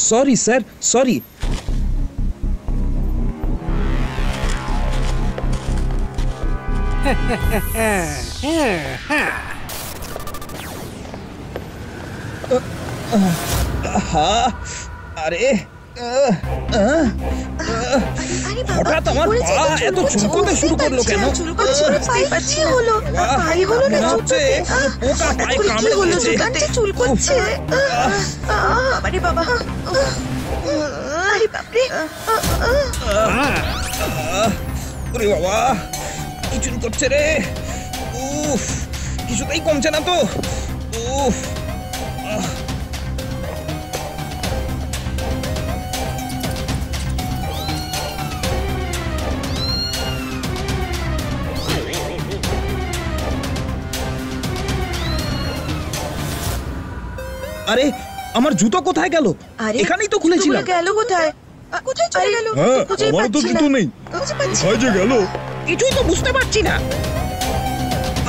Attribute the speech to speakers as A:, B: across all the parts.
A: Sorry sir, sorry. আরে হঠাৎ আমার পা এত চুলকোতে শুরু করলো কেন? মনে হচ্ছে পোকা পায়ে কামড়ে দিয়েছে। ওরে বাবা, কি চুল করছে রে! উফ, কিছুতেই কমছে না তো। উফ, আরে আমার জুতো কোথায় গেল? এখানেই তো খুলেছিলাম।
B: গেল কোথায়? কোথায় চলে গেল?
C: আমার তো জুতো নেই, কোথায় যে গেল
A: কিছুই তো বুঝতে পারছি না।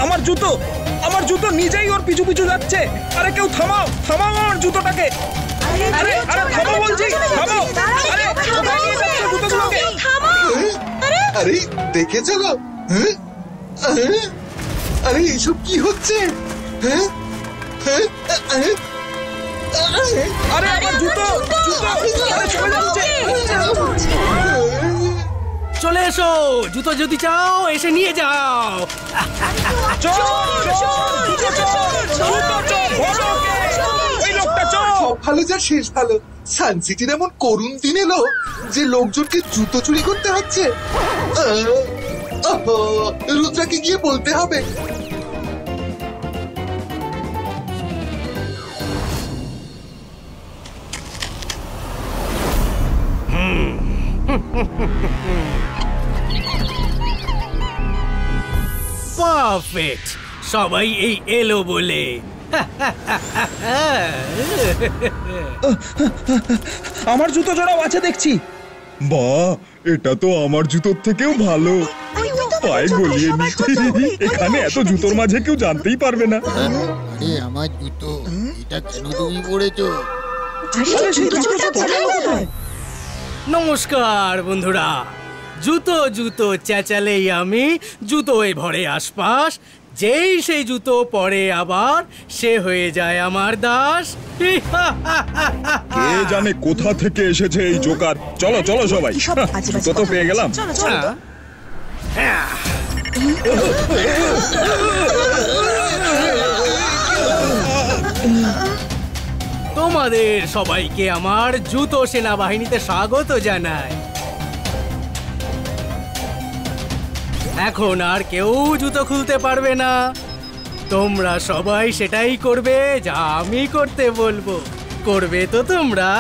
A: আমার জুতো নিজেই ওর পিছু পিছু যাচ্ছে। আরে কেউ থামাও, থামাও আমার জুতোটাকে। আরে আরে থামাও বলছি, থামাও। আরে কোথায় নিয়ে যাচ্ছে জুতোগুলোকে?
D: আরে দেখেছো গো? আরে এসব কি হচ্ছে?
A: আরে আমার জুতো, আরে চলে যাচ্ছে।
E: চলে এসো, জুতো যদি চাও এসে নিয়ে যাও।
D: সব ভালো যা শেষ ভালো। সানসিটির এমন করুণ দিন এলো যে লোকজনকে জুতো চুরি করতে হচ্ছে। রুদ্রাকে গিয়ে বলতে হবে।
E: পারফেক্ট, সবাই এই এলো বলে।
A: আমার জুতো জোড়াও আছে দেখছি।
C: বাহ, এটা তো আমার জুতোর থেকেও ভালো। পায়ে গলিয়ে নি। এখানে এত জুতোর মাঝে কেউ জানতেই পারবে না।
F: আরে আমার জুতো, এটা কেন তুমি পড়েছো?
E: নমস্কার বন্ধুরা। জুতো জুতো চেঁচালেই আমি জুতোয় ভরে আশপাশ। যেই সেই জুতো পরে আবার সে হয়ে যায় আমার দাস।
C: কে জানে কোথা থেকে এসেছে এই জোকার। চলো চলো সবাই, জুতো তো পেয়ে গেলাম।
E: তোমাদের সবাইকে আমার জুতো সেনাবাহিনীতে স্বাগত জানাই। এখন আর কেউ জুতো খুলতে পারবে না। তোমরা সবাই সেটাই করবে যা আমি করতে বলবো। করবে তো তোমরা?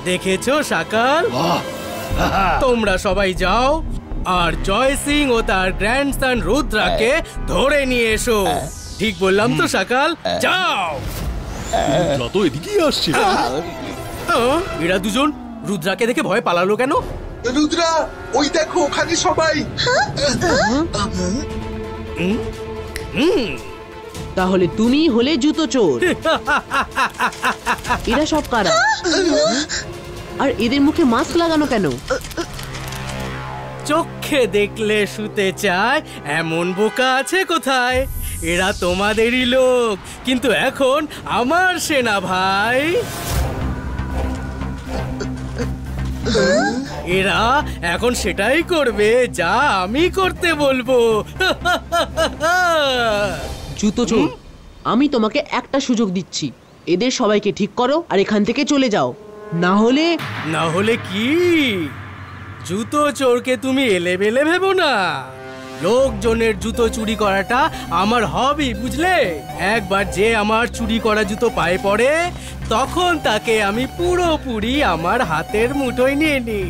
E: দেখেছো সাকাল? তোমরা সবাই যাও আর জয় সিং ও তার গ্র্যান্ডসন রুদ্রাকে ধরে নিয়ে এসো। ঠিক বললাম তো সাকাল? যাও।
G: রুদ্রা তো এদিকেই আসছে।
E: এরা দুজন রুদ্রাকে দেখে ভয় পালালো কেন?
D: রুদ্রা, ওই দেখো ওখানে সবাই।
H: তাহলে তুমি হলে জুতো চোর। এরা সব কারা? আর এদের মুখে মাস্ক লাগানো কেন?
E: চোখে দেখলে শুতে চায় এমন বোকা আছে কোথায়? এরা তোমাদেরই লোক, কিন্তু এখন আমার সেনা ভাই। এরা এখন সেটাই করবে যা আমি করতে বলবো।
H: জুতো চোর, আমি তোমাকে একটা সুযোগ দিচ্ছি। এদের সবাইকে ঠিক করো আর এখান থেকে চলে যাও। না হলে
E: কি? জুতো চোরকে তুমি এলেবেলে ভেবো না। লোকজনের জুতো চুরি করাটা আমার হবি, বুঝলে? একবার যে আমার চুরি করা জুতো পায়ে পড়ে তখন তাকে আমি পুরোপুরি আমার হাতের মুঠোয় নিয়ে নিই।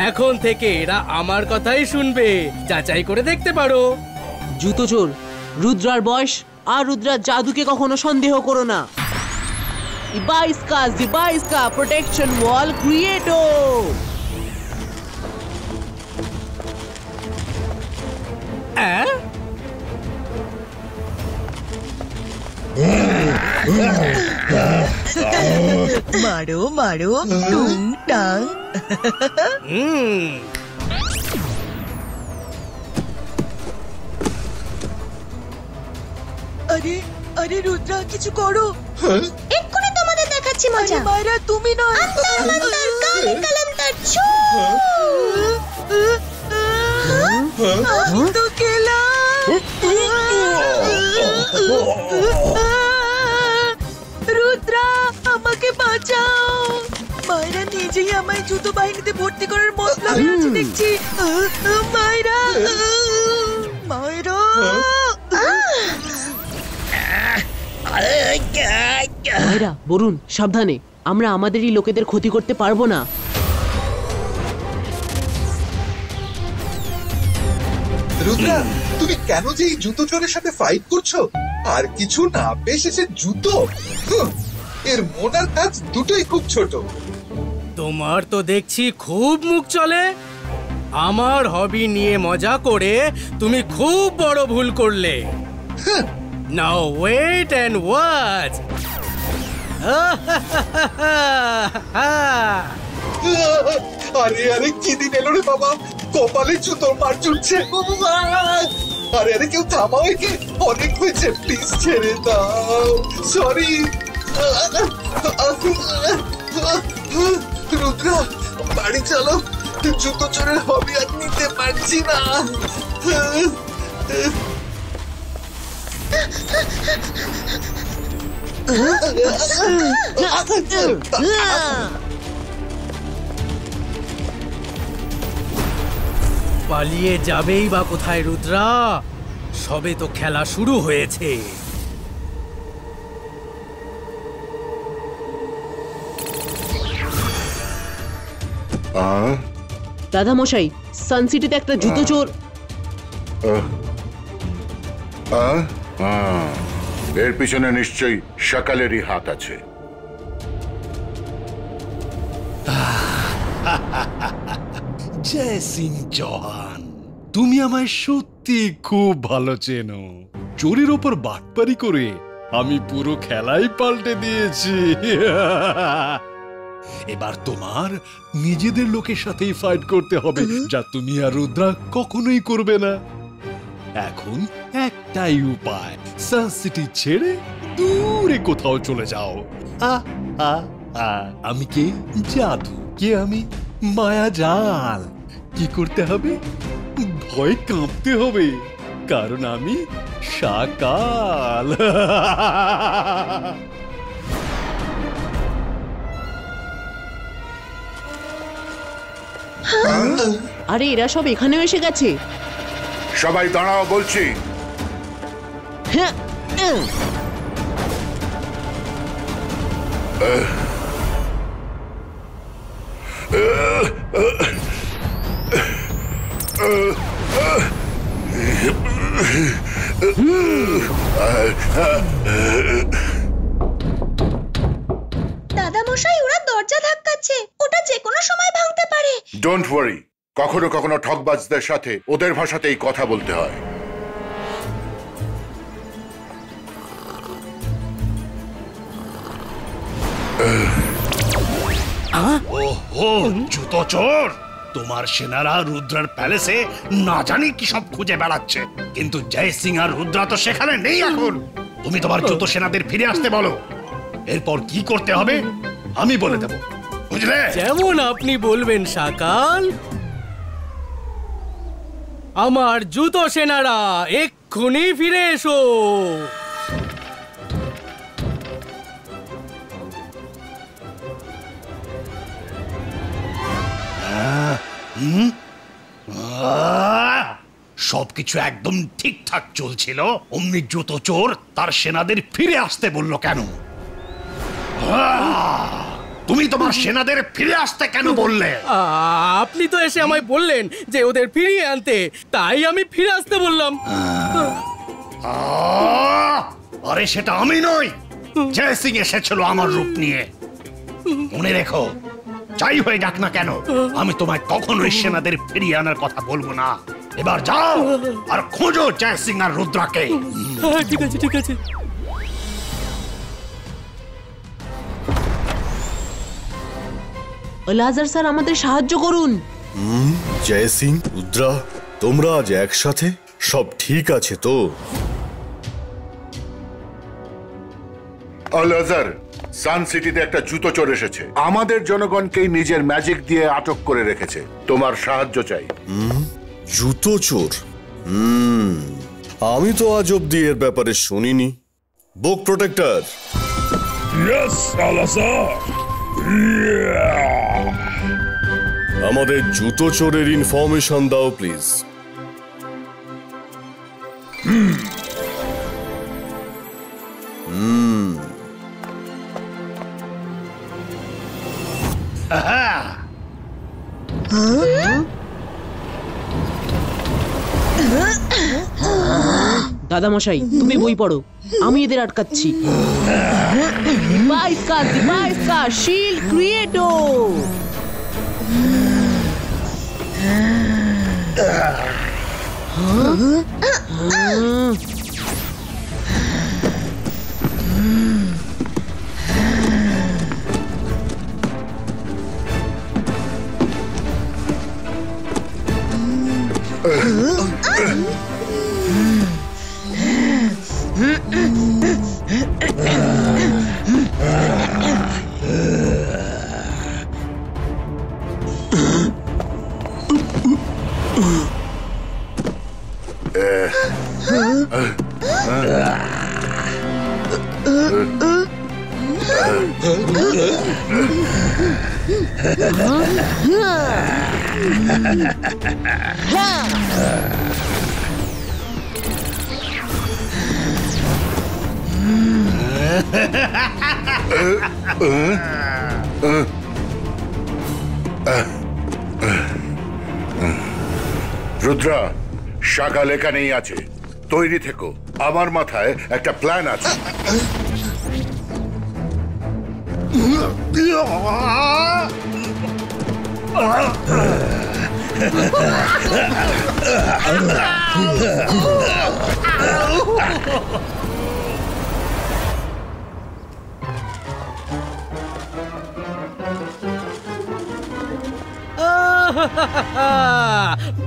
E: এখন থেকে এরা আমার কথাই শুনবে। যাচাই করে দেখতে পারো।
H: জুতো চোর, রুদ্রার বয়স আর রুদ্রার জাদুকে কখনো সন্দেহ করো না। Ibaiska protection wall creato.
B: মারো মারো টুং টাং। আরে আরে রুদ্রা, কিছু করো।
I: এক্ষুনি তোমাদের দেখাচ্ছি মজা।
B: আরে মায়েরা, তুমি নয়।
I: অন্তর মন্তর কালি কালান্তর ছু।
B: আমি তো গেলাম। রুদ্রা, আমাকে বাঁচাও। মায়েরা নিজেই আমায় জুতো বাহিনীতে ভর্তি করার মতলবে আছে দেখছি। মায়েরা, মায়েরা।
H: মায়েরা, বরুণ, সাবধানে। আমরা আমাদেরই লোকেদের ক্ষতি করতে পারবো না।
D: রুদ্রা, তুমি কেন যে এই জুতো চোরের সাথে ফাইট করছো? আর কিছু না পেয়ে শেষে জুতো? এর মন আর কাজ দুটোই খুব ছোট।
E: তোমার তো দেখছি খুব মুখ চলে। আমার হবি নিয়ে মজা করে তুমি খুব বড় ভুল করলে। নাও ওয়েট অ্যান্ড ওয়াচ।
D: আরে আরে, কি দিন এলো রে বাবা! কপালে জুতোর মার চুটছে। আরে আরে, কেউ থামাও একে। অনেক হয়েছে, প্লিজ ছেড়ে দাও। সরি। রুদ্রা, বাড়ি চলো। জুতো চোরের হবি আর নিতে পারছি না।
E: পালিয়ে যাবেই বা কোথায় রুদ্রা? সবে তো খেলা শুরু হয়েছে।
H: দাদা মশাই, সানসিটিতে একটা জুতো চোর।
J: এর পিছনে নিশ্চয়ই সকালেরই হাত আছে।
G: জয় সিং চৌহান, তুমি আমায় সত্যি খুব ভালো চেনো। চোরের ওপর বাটপারি করে আমি পুরো খেলাই পাল্টে দিয়েছি। এবার তোমার নিজেদের লোকের সাথেই ফাইট করতে হবে, যা তুমি আর রুদ্রা কখনোই করবে না। এখন একটাই উপায়, সানসিটি ছেড়ে দূরে কোথাও চলে যাও। আমি কে? জাদু। কে আমি? মায়াজাল। কি করতে হবে? ভয় কাঁপতে হবে, কারণ আমি শাকাল।
H: আরে এরা সব এখানেও এসে গেছে।
J: সবাই দাঁড়াও বলছি।
H: হ্যাঁ,
I: দাদা মশাই, ওরা দরজা ধাক্কাচ্ছে। ওটা যে কোনো সময় ভাঙতে পারে।
J: ডোন্ট ওয়ারি, কখনো কখনো ঠকবাজদের সাথে ওদের ভাষাতেই কথা বলতে হয়।
G: ওহো, জুতো চোর! তোমার সেনারা রুদ্রার প্যালেসে না জানি কি সব খুঁজে বেড়াচ্ছে, কিন্তু জয় সিং আর রুদ্রা তো সেখানে নেই এখন। তুমি তোমার জুতো সেনাদের ফিরে আসতে বলো। এরপর কি করতে হবে আমি বলে দেব, বুঝলে?
E: যেমন আপনি বলবেন শাকাল। আমার জুতো সেনারা এক্ষুনি ফিরে এসো।
G: সবকিছু একদম ঠিকঠাক চলছিল, অমনি জুতো চোর তার সেনাদের ফিরে আসতে বলল কেন? তুমি তোমার সেনাদের ফিরে আসতে কেন বললে?
E: আপনি তো এসে আমায় বললেন যে ওদের ফিরিয়ে আনতে, তাই আমি ফিরে আসতে বললাম।
G: আরে সেটা আমি নই, জয় সিং এসেছিল আমার রূপ নিয়ে। মনে রেখো, যাই হয়ে যাক না কেন, আমি তোমায় কখনোই সেনাদের ফিরিয়ে আনার কথা বলবো না। এবার যাও আর খোঁজো জয় সিং আর রুদ্রাকে।
E: ঠিক আছে, ঠিক আছে।
H: লাজার স্যার আমাদের সাহায্য করুন।
K: জয় সিং, রুদ্রা, তোমরা আজ একসাথে? সব ঠিক আছে তো?
J: আল-আজহার, সান সিটিতে একটা জুতো চোর এসেছে। আমাদের জনগণকেই নিজের ম্যাজিক দিয়ে আটক করে রেখেছে। তোমার সাহায্য চাই।
K: জুতো চোর? আমি তো আজ অব্দি এর ব্যাপারে শুনিনি। Book protector.
C: Yes Al Azhar.
K: আমাদের জুতো চোরের ইনফরমেশন দাও প্লিজ।
H: দাদা মশাই, তুমি বই পড়ো, আমি এদের আটকাচ্ছি। ডিভাইস শিল্ড ক্রিয়েটো।
J: রুদ্রা, শাকাল এখানেই আছে। তৈরি থেকো, আমার মাথায় একটা প্ল্যান আছে।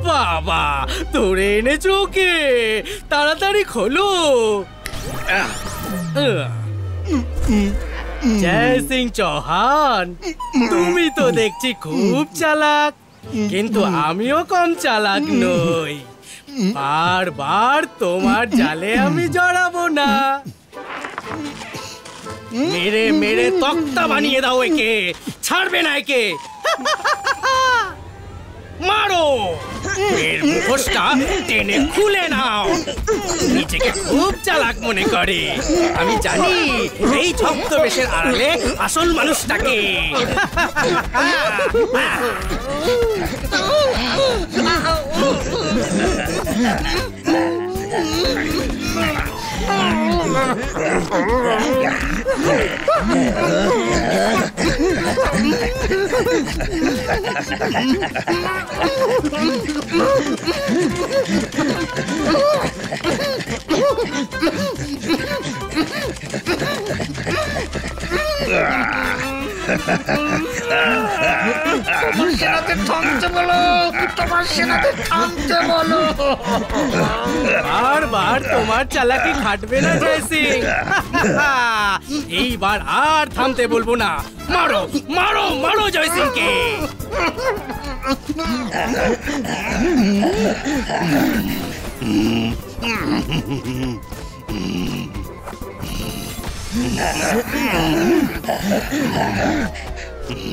E: বাবা, ধরে এনেছো ওকে, তাড়াতাড়ি খোলো। জয় সিং চৌহান, তুমি তো দেখছি খুব চালাক, কিন্তু আমিও কম চালাক নই। বারবার তোমার জালে আমি জড়াবো না। মেরে মেরে তক্তা বানিয়ে দাও একে, ছাড়বে না একে। মারো, এর মুখোশটা টেনে খুলে নাও। নিজেকে খুব চালাক মনে করে, আমি জানি এই ছদ্মবেশের আড়ালে আসল মানুষটাকে। বারবার তোমার চালাকি খাটবে না জয় সিং। এইবার আর থামতে বলবো না। মারো মারো মারো জয় সিংকে।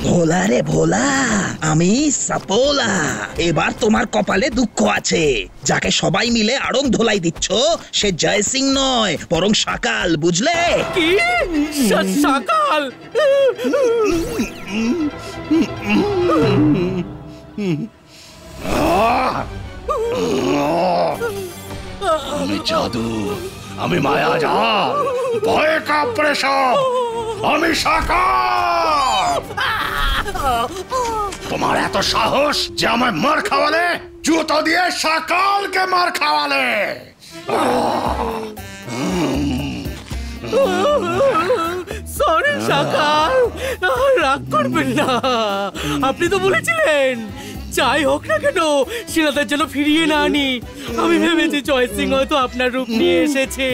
A: ভোলা রে ভোলা, আমি সাপোলা। এবার তোমার কপালে দুঃখ আছে। যাকে সবাই মিলে আড়ং ধোলাই দিচ্ছ সে জয় সিং নয়, বরং শাকাল, বুঝলে?
E: কি শাকাল?
G: আমি জাদু, আমি মায়াজাল, ভয় কা প্রেশর, আমি শাকাল। তোমার এত সাহস যে আমায় মার খাওয়ালে, জুতো দিয়ে শাকালকে মার খাওয়ালে।
E: সরি শাকাল, রাগ করবেন না, আপনি তো বলেছিলেন যাই হোক না কেন সেনাদের যেন ফিরিয়ে না আনি। আমি ভেবেছি জয় সিং হয়তো আপনার রূপ নিয়ে এসেছে।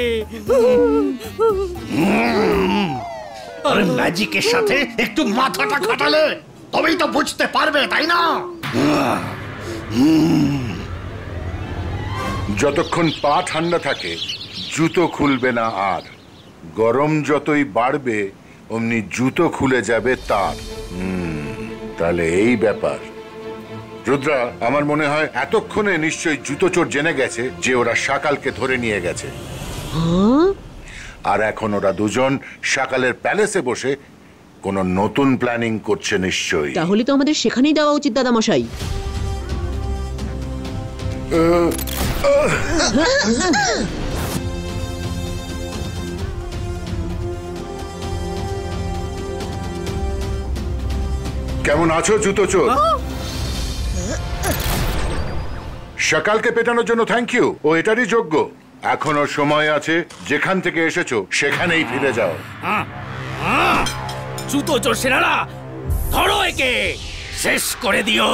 G: আরে ম্যাজিকের সাথে একটু মাথাটা খাটালে তবেই তো বুঝতে পারবে, তাই না?
J: যতক্ষণ পা ঠান্ডা থাকে জুতো খুলবে না, আর গরম যতই বাড়বে অমনি জুতো খুলে যাবে তার। তাহলে এই ব্যাপার। রুদ্রা, আমার মনে হয় এতক্ষণে নিশ্চয়ই জুতো চোর জেনে গেছে যে ওরা শাকালকে ধরে নিয়ে গেছে, আর এখন ওরা দুজন শাকালের প্যালেসে বসে কোনো নতুন প্ল্যানিং করছে নিশ্চয়ই।
H: তাহলে তো আমাদের সেখানেই দেওয়া উচিত দাদা মশাই।
J: কেমন আছো জুতো চোর? শাকালকে পেটানোর জন্য থ্যাংক ইউ, ও এটারই যোগ্য। এখনো সময় আছে, যেখান থেকে এসেছো সেখানেই ফিরে যাও।
E: জুতো চোর সেনারা, ধরো একে, শেষ করে দিও।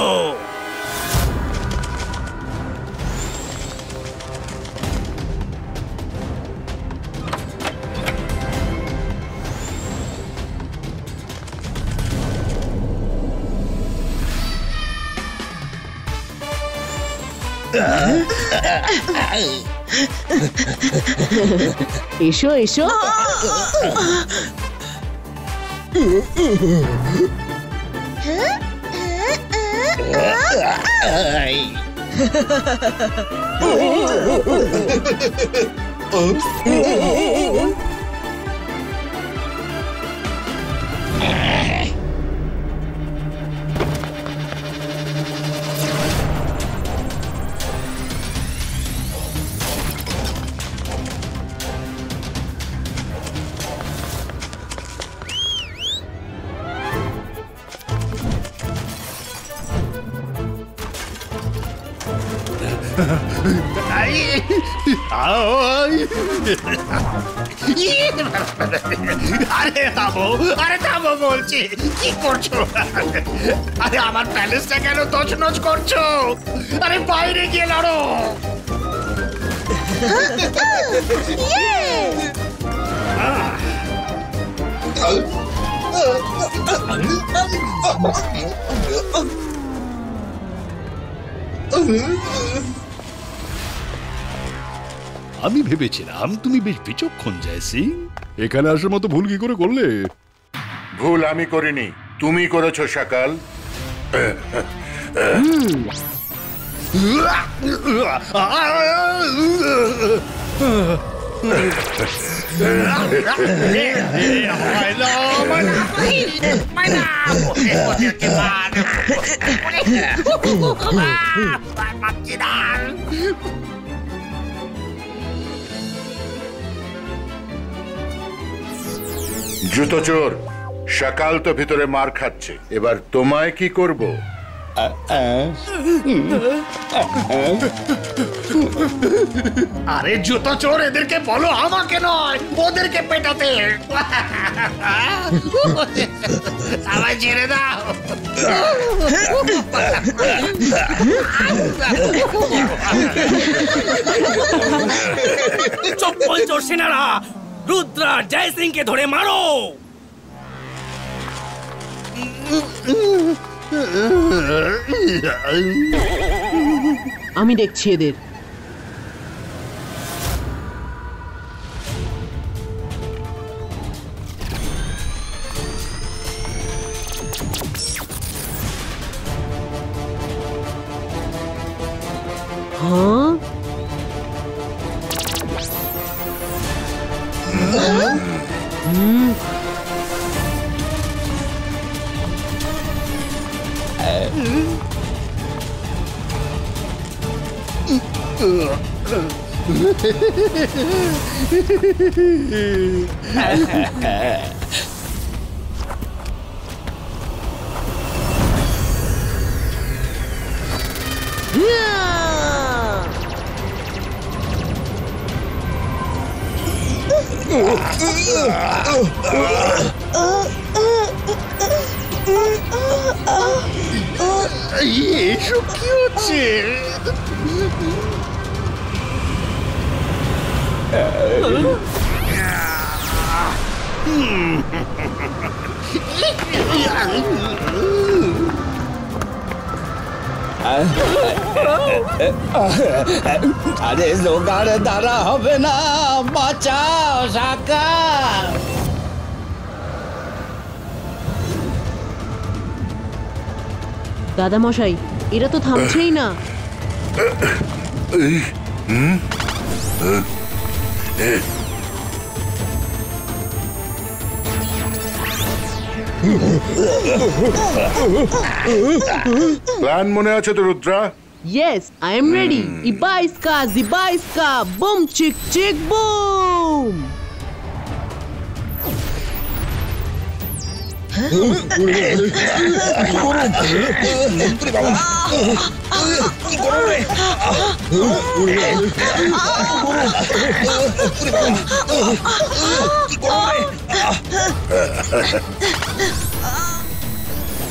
H: এসো এসো।
G: আরে থামো, আরে থামো বলছি, কি করছো? আরে আমার প্যালেসটা কেন তছনছ করছো? আরে বাইরে গিয়ে লড়ো।
L: আমি ভেবেছিলাম তুমি বেশ বিচক্ষণ জয় সিং। এখানে আসার মতো ভুল কি করে করলে?
J: ভুল আমি করিনি, তুমি করেছো শাকাল। জুতো চোর, শাকাল তো ভিতরে মার খাচ্ছে, এবার তোমায় কি করব?
G: আরে জুতো চোর, এদেরকে বলো আমাকে নয়, ওদেরকে পেটাতে। আমায় ছেড়ে দাও।
E: চপ্পল চোর সেনারা, রুদ্রা জয় সিং কে ধরে মারো।
H: আমি দেখছি এদের। হ্যাঁ,
L: এসব কি হচ্ছে?
M: আরে জোগাড় দ্বারা হবে না, বাঁচাও সাকার।
H: দাদা মশাই, এরা তো থামছেই না।
J: প্ল্যান মনে আছে তো Rudra?
H: Yes, I am ready. Ibaiska, Zibaiska, boom, chick, chick, boom.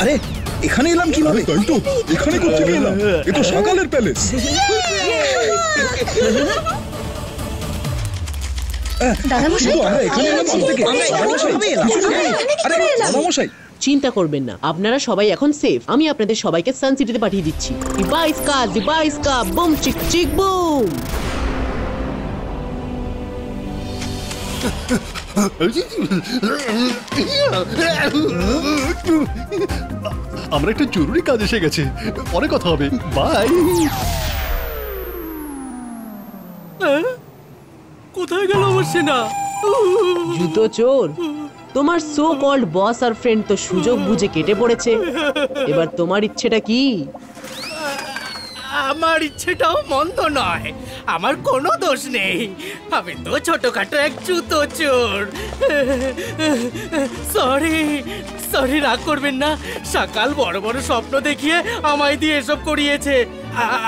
A: আরে এখানে এলাম কিভাবে?
C: তাই তো, এখানে কোত্থেকে এলাম? এ তো সকালের প্যালেস।
H: চিন্তা করবেন না, আপনারা সবাই এখন সেফ। আমি আপনাদের সবাইকে সান সিটিতে পাঠিয়ে দিচ্ছি। ইবাইস্কা, জিবাইস্কা, বুম চিক চিক বুম।
L: আমরা একটা জরুরি কাজ এসে গেছে, পরে কথা হবে, বাই।
E: কোথায় গেল আমার সেনা?
H: জুতো চোর, তোমার সো কল্ড বস আর ফ্রেন্ড তো সুযোগ বুঝে কেটে পড়েছে। এবার তোমার ইচ্ছেটা কি?
E: আমার ইচ্ছেটাও মন্দ নয়, আমার কোনো দোষ নেই। আমি তো ছোটখাটো এক জুতো চোর। সরি সরি, রাগ করবেন না। সকাল বড় বড় স্বপ্ন দেখিয়ে আমায় দিয়ে এসব করিয়েছে।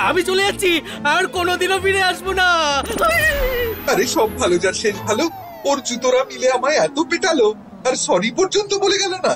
E: আমি চলে যাচ্ছি, আর কোনোদিনও ফিরে আসবো না।
D: আরে সব ভালো যার শেষ ভালো। ওর জুতোরা মিলে আমায় এত পেটালো, আর সরি পর্যন্ত বলে গেল না।